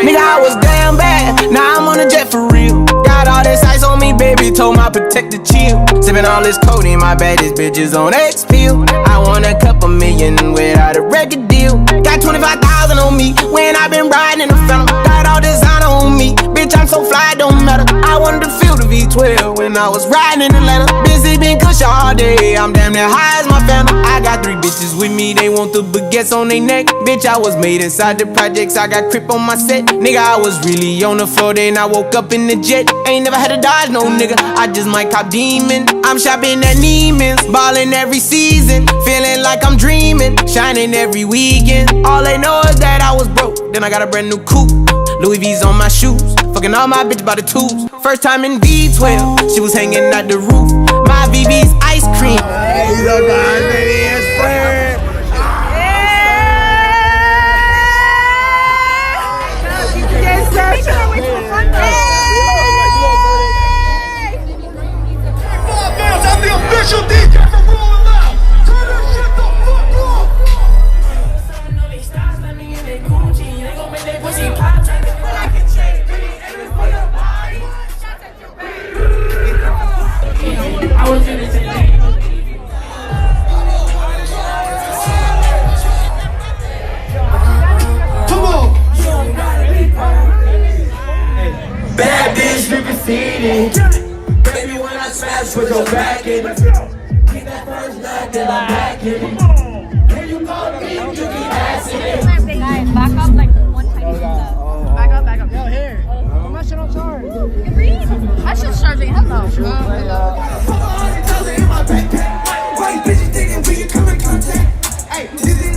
Nigga, I was damn bad, now I'm on a jet for real. Got all this ice on me, baby, told my protector chill. Sippin' all this codeine, my baddest bitches on X-Pill. I want a couple million without a record deal. Got 25,000 on me when I been riding in the Phantom. Got all designer on me, bitch, I'm so fly, it don't matter. I wanted to feel the V12 when I was riding in Atlanta. Busy been cush all day, I'm damn near high as my Phantom. I got 3 bitches with me, they want the baguettes on they neck. Bitch, I was made inside the projects, I got crip on my set. Nigga, I was really on the floor, then I woke up in the jet. Ain't never had to dodge no nigga, I just might cop demon. I'm shopping at Neiman's, ballin' every season. Feeling like I'm dreaming, shining every weekend. All they know is that I was broke, then I got a brand new coupe. Louis V's on my shoes, fucking all my bitches by the tubes. First time in V12, she was hanging out the roof. My VV's ice cream. Bad bitch, you can see it. Baby, when I smash, put your back in it. Keep that first love, then I'm back in it. When you call me, you keep asking it. Guys, back up like one tiny step. Back up, back up. Yo, here. Put my shit on charge. My shit's charging. Hell no. White bitches thinking we can come in contact. Hey, this is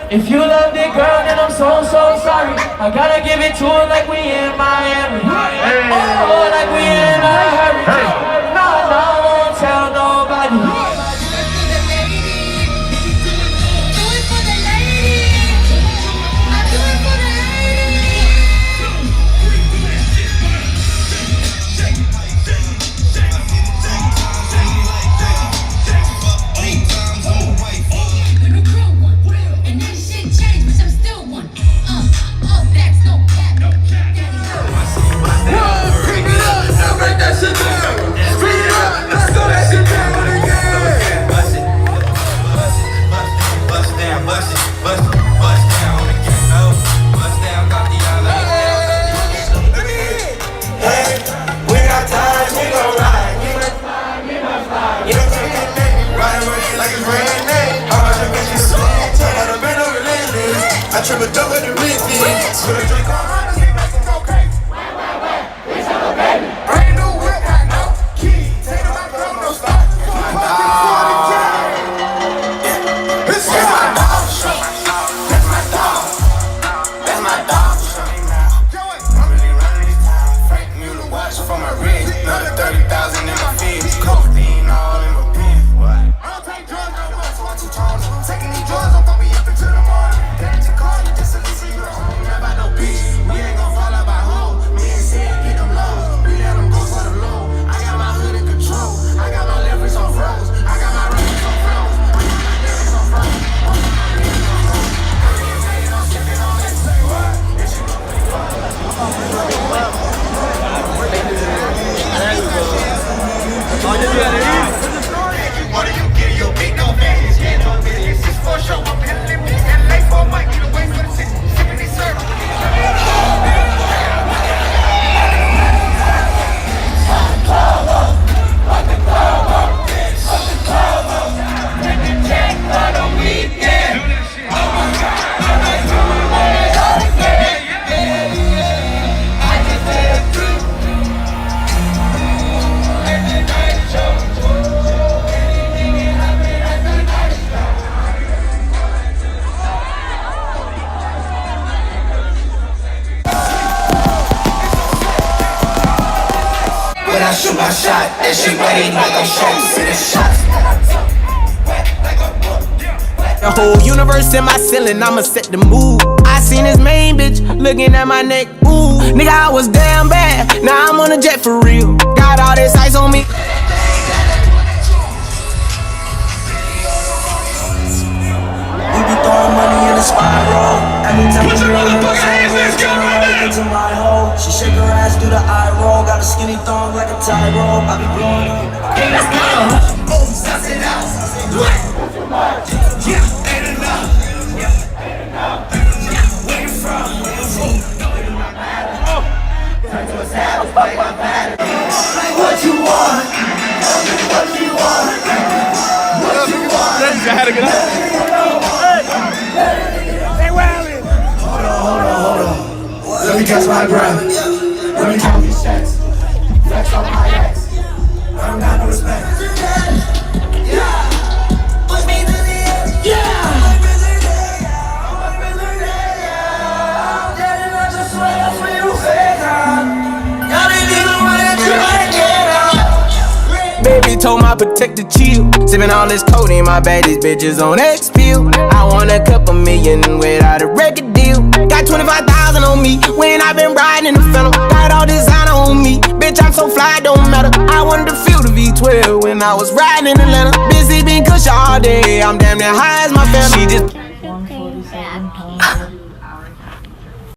if you love the girl, then I'm so sorry. I gotta give it to her like we in Miami. Oh, like we in a hurry. No, I won't tell nobody. I trip a double the Ricky. Put a drink on honest, we make some cocaine. We tell a baby. Brand new whip, got no key. Take them out, but no stop. This is my dog show. That's my dog. That's my dog show. I'm really running this town. Frank Mueller watch for my wrist. Another 30,000 in my feet. Codeine all in my pen. I don't take drugs no more, so what you trying to do? Taking these drugs, I'm gonna be up until the morning. When I shoot my shot, that shit ready like I'm shot. See the shots. The whole universe in my ceiling, I'ma set the mood. I seen this main bitch looking at my neck, ooh. Nigga, I was damn bad, now I'm on a jet for real. Got all this ice on me. We be throwing spiral. Every time she roll into my hole. She shake her ass, do the eye roll. Got a skinny thong like a tie roll. I be blowing up. Hey, let's go. Oh, suss it out. Yeah, ain't enough. Yeah, ain't enough. Where you from? What you want? What you want? What you want? I had to get up. Hey, Wally. Hold on. Let me catch my breath. Let me count these checks. Flex on my ex. I don't got no respect. Push me to the end. Baby told my protector chill. Sipping all this codeine, my baddest bitches on X pill. I want a couple million without a record deal. Got 25,000 on me when I been riding in the Phantom. Got all designer on me, bitch I'm so fly, don't matter. I wanted to feel the V12 when I was riding in Atlanta. Busy been cush all day, I'm damn near high as my family. She just